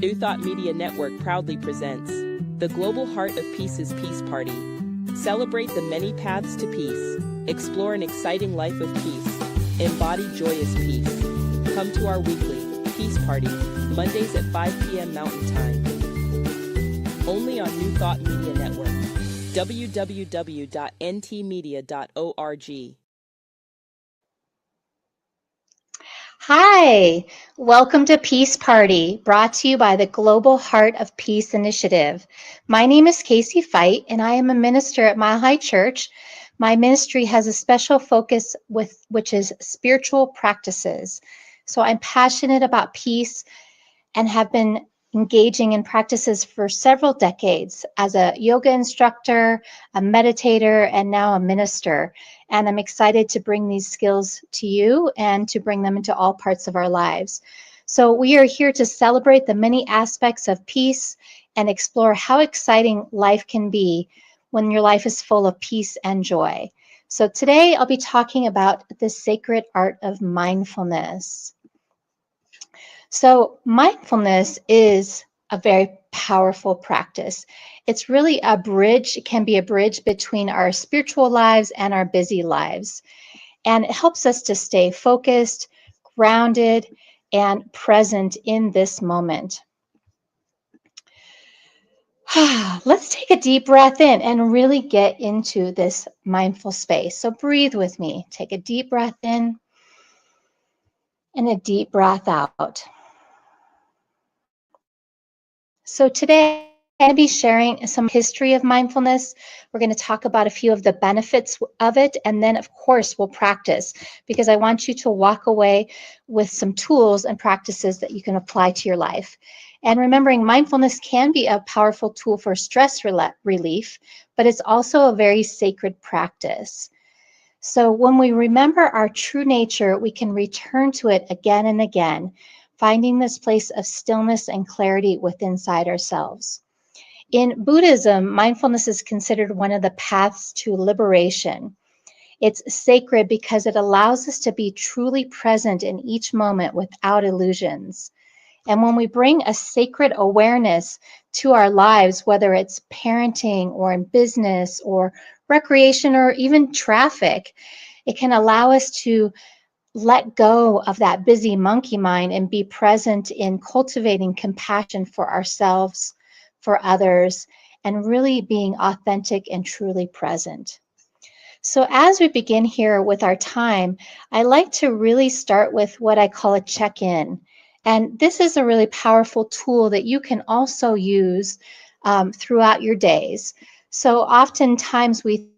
New Thought Media Network proudly presents the Global Heart of Peace's Peace Party. Celebrate the many paths to peace. Explore an exciting life of peace. Embody joyous peace. Come to our weekly Peace Party, Mondays at 5 p.m. Mountain Time. Only on New Thought Media Network. www.ntmedia.org. Hi, welcome to Peace Party, brought to you by the Global Heart of Peace Initiative. My name is Casey Feicht, and I am a minister at Mile High Church. My ministry has a special focus which is spiritual practices. So I'm passionate about peace and have been engaging in practices for several decades as a yoga instructor, a meditator, and now a minister. And I'm excited to bring these skills to you and to bring them into all parts of our lives. So we are here to celebrate the many aspects of peace and explore how exciting life can be when your life is full of peace and joy. So today I'll be talking about the sacred art of mindfulness. So mindfulness is a very powerful practice. It's really a bridge, it can be a bridge between our spiritual lives and our busy lives. And it helps us to stay focused, grounded, and present in this moment. Let's take a deep breath in and really get into this mindful space. So breathe with me. Take a deep breath in and a deep breath out. So today I'm going to be sharing some history of mindfulness. We're going to talk about a few of the benefits of it, and then of course we'll practice, because I want you to walk away with some tools and practices that you can apply to your life. And remembering mindfulness can be a powerful tool for stress relief, but it's also a very sacred practice. So when we remember our true nature, we can return to it again and again, finding this place of stillness and clarity within inside ourselves. In Buddhism, mindfulness is considered one of the paths to liberation. It's sacred because it allows us to be truly present in each moment without illusions. And when we bring a sacred awareness to our lives, whether it's parenting or in business or recreation or even traffic, it can allow us to let go of that busy monkey mind and be present in cultivating compassion for ourselves, for others, and really being authentic and truly present. So as we begin here with our time, I like to really start with what I call a check-in. And this is a really powerful tool that you can also use throughout your days. So oftentimes we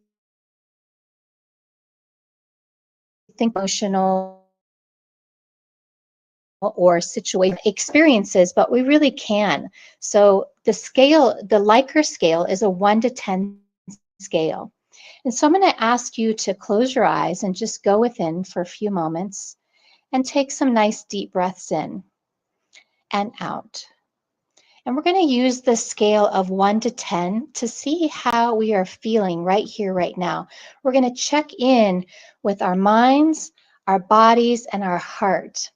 think emotional or situation experiences, but we really can. So the scale, the Likert scale, is a 1 to 10 scale. And so I'm going to ask you to close your eyes and just go within for a few moments and take some nice deep breaths in and out. And we're going to use the scale of 1 to 10 to see how we are feeling right here, right now. We're going to check in with our minds, our bodies, and our heart.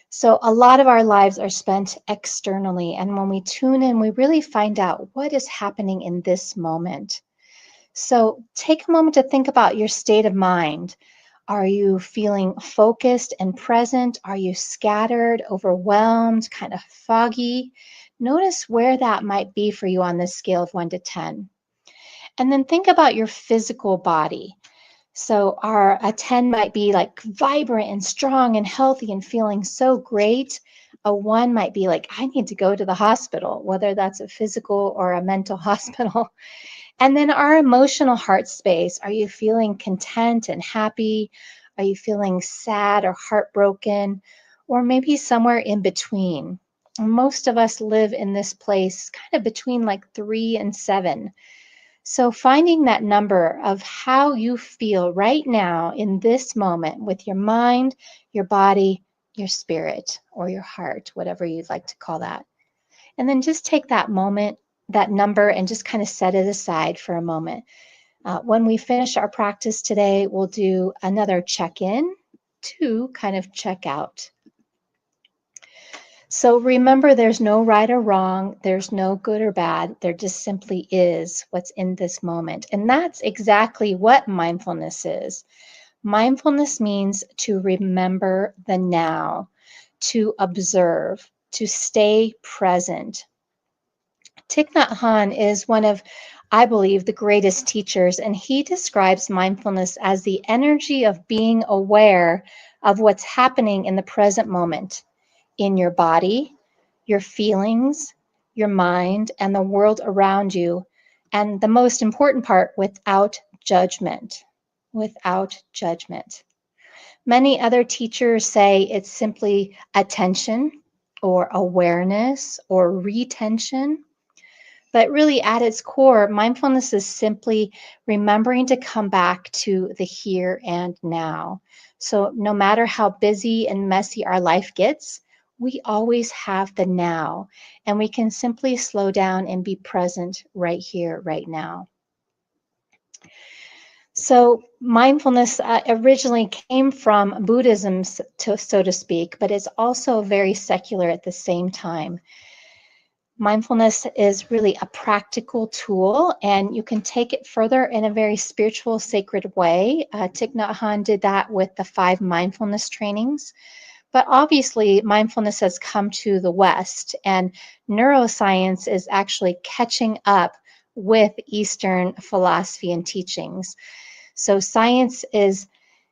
So a lot of our lives are spent externally, and when we tune in, we really find out what is happening in this moment. So take a moment to think about your state of mind. Are you feeling focused and present? Are you scattered, overwhelmed, kind of foggy? Notice where that might be for you on this scale of 1 to 10. And then think about your physical body. So a 10 might be like vibrant and strong and healthy and feeling so great. A 1 might be like, I need to go to the hospital, whether that's a physical or a mental hospital. And then our emotional heart space. Are you feeling content and happy? Are you feeling sad or heartbroken? Or maybe somewhere in between? Most of us live in this place kind of between like 3 and 7. So finding that number of how you feel right now in this moment with your mind, your body, your spirit, or your heart, whatever you'd like to call that. And then just take that moment, that number, and just kind of set it aside for a moment. When we finish our practice today, we'll do another check-in to kind of check out. So remember, there's no right or wrong, there's no good or bad, there just simply is what's in this moment. And that's exactly what mindfulness is. Mindfulness means to remember the now, to observe, to stay present. Thich Nhat Hanh is one of, I believe, the greatest teachers, and he describes mindfulness as the energy of being aware of what's happening in the present moment, in your body, your feelings, your mind, and the world around you. And the most important part, without judgment. Without judgment. Many other teachers say it's simply attention or awareness or retention. But really, at its core, mindfulness is simply remembering to come back to the here and now. So, no matter how busy and messy our life gets, we always have the now, and we can simply slow down and be present right here, right now. So, mindfulness originally came from Buddhism, so to speak, but it's also very secular at the same time. Mindfulness is really a practical tool, and you can take it further in a very spiritual, sacred way. Thich Nhat Hanh did that with the 5 mindfulness trainings. But obviously, mindfulness has come to the West, and neuroscience is actually catching up with Eastern philosophy and teachings. So science is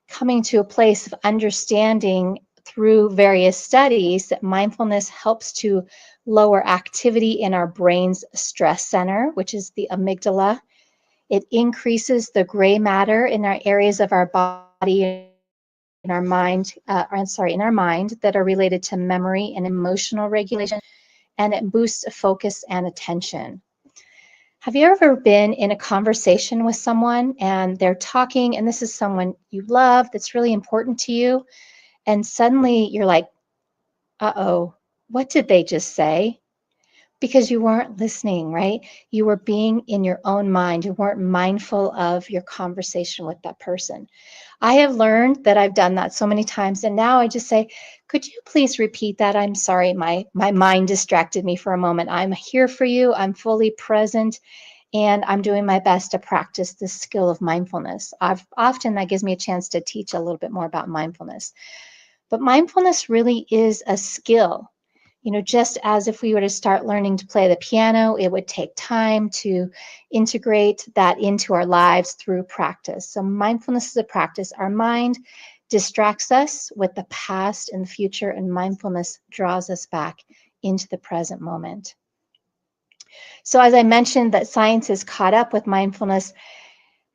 coming to a place of understanding through various studies that mindfulness helps to lower activity in our brain's stress center, which is the amygdala. It increases the gray matter in our areas of our body, in our mind, in our mind that are related to memory and emotional regulation, and it boosts focus and attention. Have you ever been in a conversation with someone and they're talking, and this is someone you love that's really important to you, and suddenly you're like, uh-oh, what did they just say? Because you weren't listening, right? You were being in your own mind. You weren't mindful of your conversation with that person. I have learned that I've done that so many times, and now I just say, could you please repeat that? I'm sorry, my mind distracted me for a moment. I'm here for you. I'm fully present, and I'm doing my best to practice this skill of mindfulness. Often that gives me a chance to teach a little bit more about mindfulness. But mindfulness really is a skill. You know, just as if we were to start learning to play the piano, it would take time to integrate that into our lives through practice. So mindfulness is a practice. Our mind distracts us with the past and the future, and mindfulness draws us back into the present moment. So as I mentioned that science is caught up with mindfulness,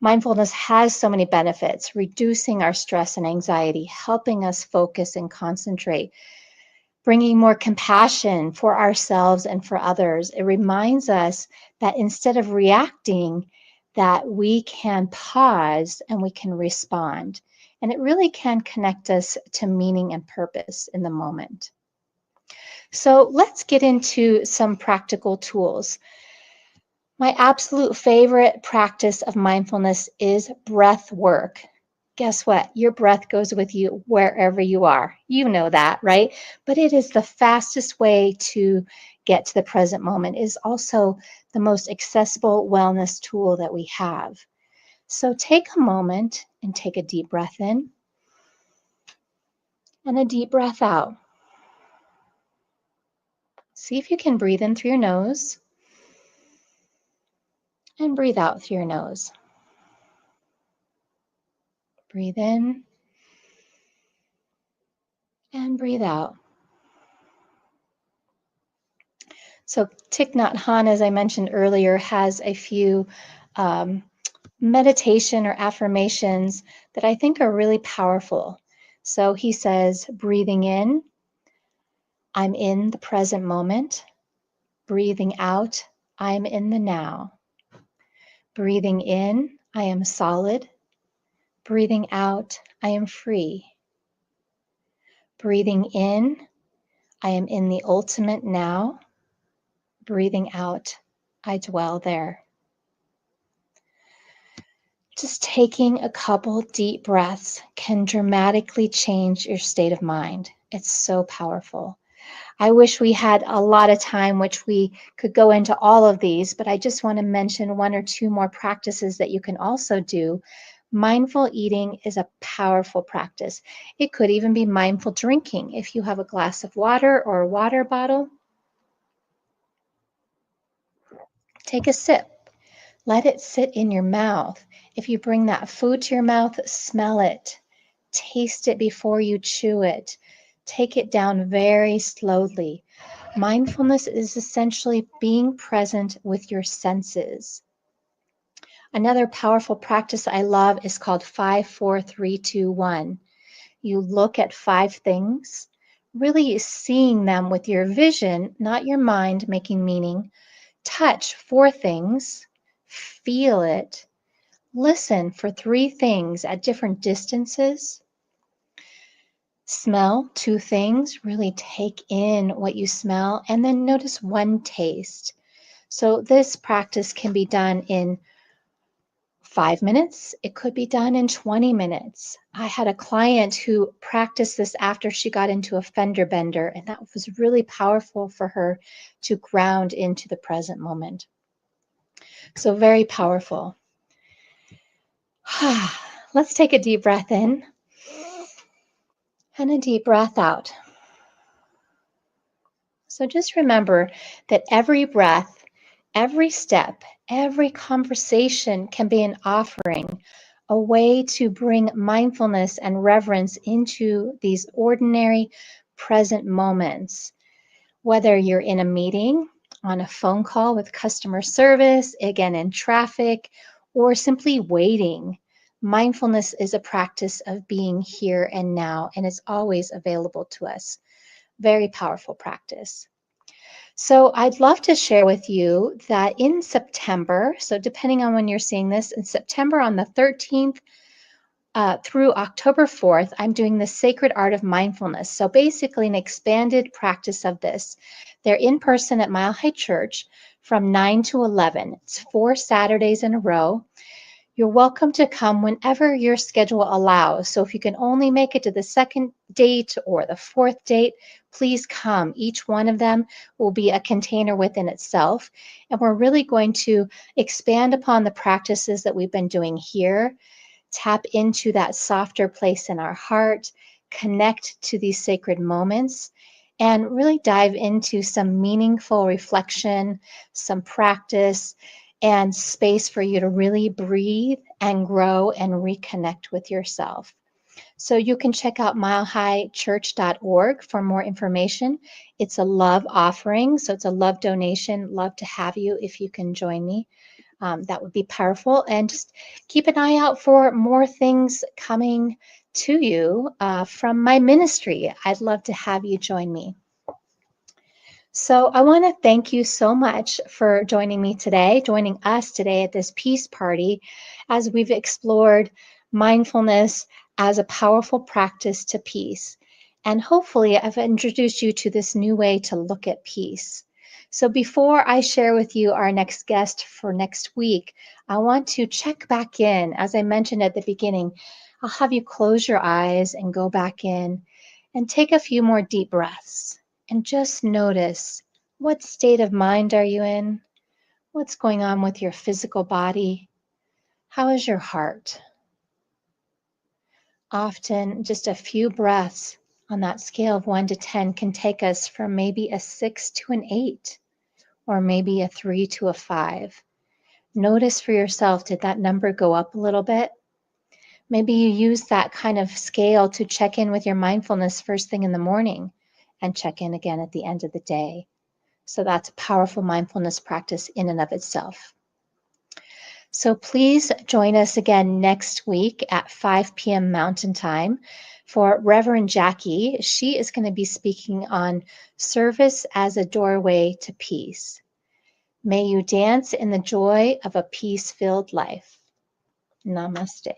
mindfulness has so many benefits, reducing our stress and anxiety, helping us focus and concentrate, bringing more compassion for ourselves and for others. It reminds us that instead of reacting, that we can pause and we can respond. And it really can connect us to meaning and purpose in the moment. So let's get into some practical tools. My absolute favorite practice of mindfulness is breath work. Guess what? Your breath goes with you wherever you are. You know that, right? But it is the fastest way to get to the present moment. It is also the most accessible wellness tool that we have. So take a moment and take a deep breath in and a deep breath out. See if you can breathe in through your nose and breathe out through your nose. Breathe in and breathe out. So Thich Nhat Hanh, as I mentioned earlier, has a few meditation or affirmations that I think are really powerful. So he says, breathing in, I'm in the present moment. Breathing out, I'm in the now. Breathing in, I am solid. Breathing out, I am free. Breathing in, I am in the ultimate now. Breathing out, I dwell there. Just taking a couple deep breaths can dramatically change your state of mind. It's so powerful. I wish we had a lot of time, which we could go into all of these, but I just want to mention one or two more practices that you can also do. Mindful eating is a powerful practice. It could even be mindful drinking. If you have a glass of water or a water bottle, take a sip. Let it sit in your mouth. If you bring that food to your mouth, smell it. Taste it before you chew it. Take it down very slowly. Mindfulness is essentially being present with your senses. Another powerful practice I love is called 5, 4, 3, 2, 1. You look at 5 things, really seeing them with your vision, not your mind making meaning. Touch 4 things, feel it. Listen for 3 things at different distances. Smell 2 things, really take in what you smell, and then notice 1 taste. So this practice can be done in 5 minutes. It could be done in 20 minutes. I had a client who practiced this after she got into a fender bender, and that was really powerful for her to ground into the present moment. So very powerful. Let's take a deep breath in and a deep breath out. So just remember that every breath, every step, every conversation can be an offering, a way to bring mindfulness and reverence into these ordinary present moments. Whether you're in a meeting, on a phone call with customer service, again in traffic, or simply waiting, mindfulness is a practice of being here and now, and it's always available to us. Very powerful practice. So I'd love to share with you that in September, so depending on when you're seeing this, in September on the 13th through October 4th, I'm doing the Sacred Art of Mindfulness. So basically an expanded practice of this. They're in person at Mile High Church from 9 to 11. It's 4 Saturdays in a row. You're welcome to come whenever your schedule allows. So if you can only make it to the second date or the 4th date, please come. Each one of them will be a container within itself. And we're really going to expand upon the practices that we've been doing here, tap into that softer place in our heart, connect to these sacred moments, and really dive into some meaningful reflection, some practice, and space for you to really breathe and grow and reconnect with yourself. So you can check out milehighchurch.org for more information. It's a love offering, so it's a love donation. Love to have you if you can join me. That would be powerful. And just keep an eye out for more things coming to you from my ministry. I'd love to have you join me. So I want to thank you so much for joining me today, joining us today at this peace party as we've explored mindfulness as a powerful practice to peace. And hopefully I've introduced you to this new way to look at peace. So before I share with you our next guest for next week, I want to check back in. As I mentioned at the beginning, I'll have you close your eyes and go back in and take a few more deep breaths. And just notice, what state of mind are you in? What's going on with your physical body? How is your heart? Often, just a few breaths on that scale of 1 to 10 can take us from maybe a 6 to an 8, or maybe a 3 to a 5. Notice for yourself, did that number go up a little bit? Maybe you use that kind of scale to check in with your mindfulness first thing in the morning and check in again at the end of the day. So that's a powerful mindfulness practice in and of itself. So please join us again next week at 5 p.m. Mountain Time for Reverend Jackie. She is going to be speaking on service as a doorway to peace. May you dance in the joy of a peace-filled life. Namaste.